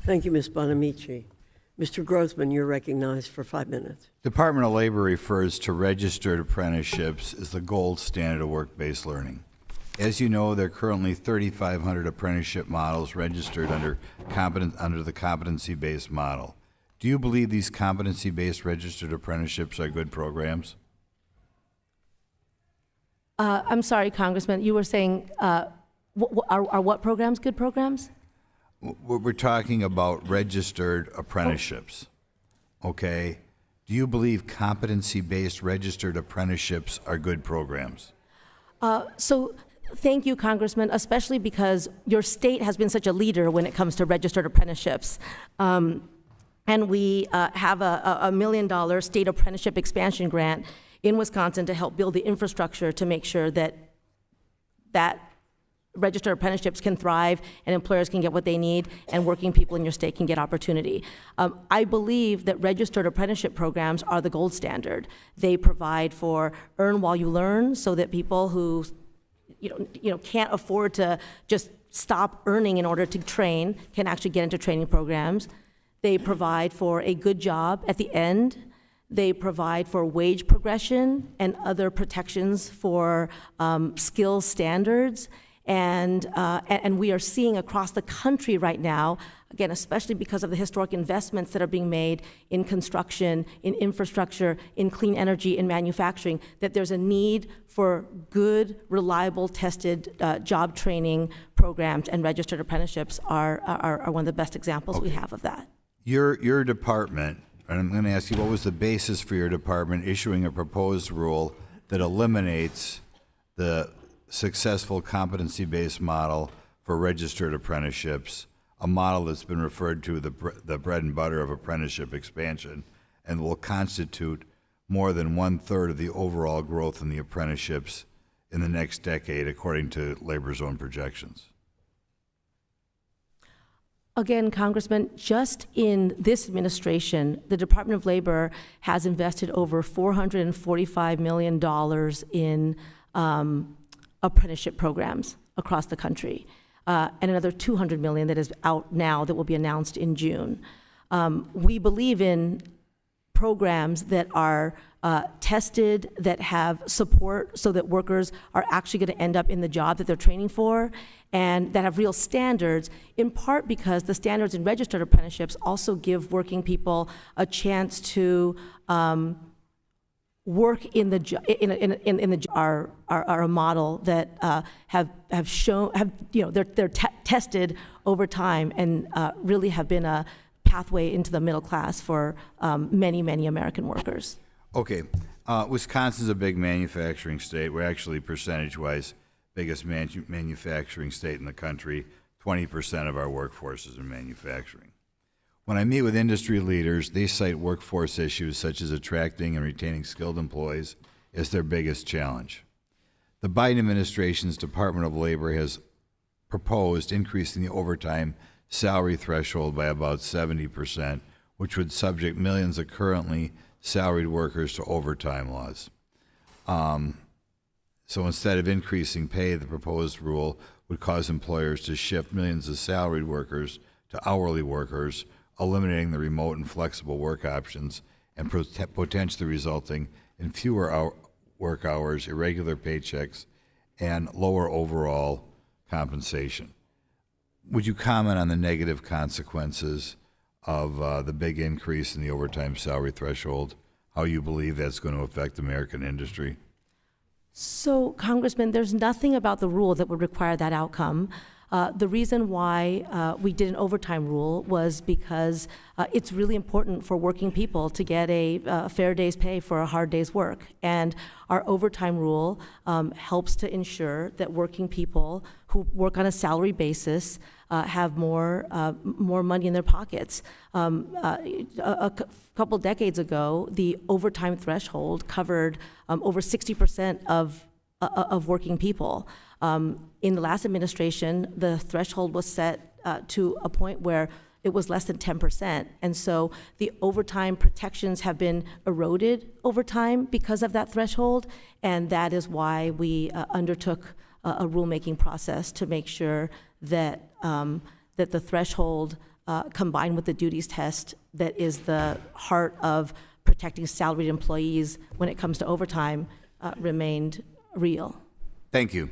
Thank you, Ms. Bonamici. Mr. Grothman, you're recognized for 5 minutes. Department of Labor refers to registered apprenticeships as the gold standard of work-based learning. As you know, there are currently 3,500 apprenticeship models registered under the competency-based model. Do you believe these competency-based registered apprenticeships are good programs? I'm sorry, Congressman, you were saying, are what programs good programs? We're talking about registered apprenticeships, okay? Do you believe competency-based registered apprenticeships are good programs? So thank you, Congressman, especially because your state has been such a leader when it comes to registered apprenticeships. And we have a $1 million state apprenticeship expansion grant in Wisconsin to help build the infrastructure to make sure that registered apprenticeships can thrive and employers can get what they need and working people in your state can get opportunity. I believe that registered apprenticeship programs are the gold standard. They provide for earn while you learn so that people who can't afford to just stop earning in order to train can actually get into training programs. They provide for a good job at the end. They provide for wage progression and other protections for skills standards. And we are seeing across the country right now, again, especially because of the historic investments that are being made in construction, in infrastructure, in clean energy, in manufacturing, that there's a need for good, reliable, tested job training programs, and registered apprenticeships are one of the best examples we have of that. Your department, and I'm going to ask you, what was the basis for your department issuing a proposed rule that eliminates the successful competency-based model for registered apprenticeships, a model that's been referred to the bread and butter of apprenticeship expansion and will constitute more than 1/3 of the overall growth in the apprenticeships in the next decade, according to labor's own projections? Again, Congressman, just in this administration, the Department of Labor has invested over $445 million in apprenticeship programs across the country, and another $200 million that is out now that will be announced in June. We believe in programs that are tested, that have support so that workers are actually going to end up in the job that they're training for, and that have real standards, in part because the standards in registered apprenticeships also give working people a chance to work in the are a model that have shown they're tested over time and really have been a pathway into the middle class for many American workers. Okay, Wisconsin's a big manufacturing state. We're actually percentage-wise biggest manufacturing state in the country. 20% of our workforce is in manufacturing. When I meet with industry leaders, they cite workforce issues such as attracting and retaining skilled employees as their biggest challenge. The Biden administration's Department of Labor has proposed increasing the overtime salary threshold by about 70%, which would subject millions of currently salaried workers to overtime laws. So instead of increasing pay, the proposed rule would cause employers to shift millions of salaried workers to hourly workers, eliminating the remote and flexible work options and potentially resulting in fewer work hours, irregular paychecks, and lower overall compensation. Would you comment on the negative consequences of the big increase in the overtime salary threshold, how you believe that's going to affect American industry? So, Congressman, there's nothing about the rule that would require that outcome. The reason why we did an overtime rule was because it's really important for working people to get a fair day's pay for a hard day's work. And our overtime rule helps to ensure that working people who work on a salary basis have more money in their pockets. A couple decades ago, the overtime threshold covered over 60% of working people. In the last administration, the threshold was set to a point where it was less than 10%. And so the overtime protections have been eroded over time because of that threshold. And that is why we undertook a rulemaking process to make sure that that the threshold combined with the duties test that is the heart of protecting salaried employees when it comes to overtime, remained real. Thank you.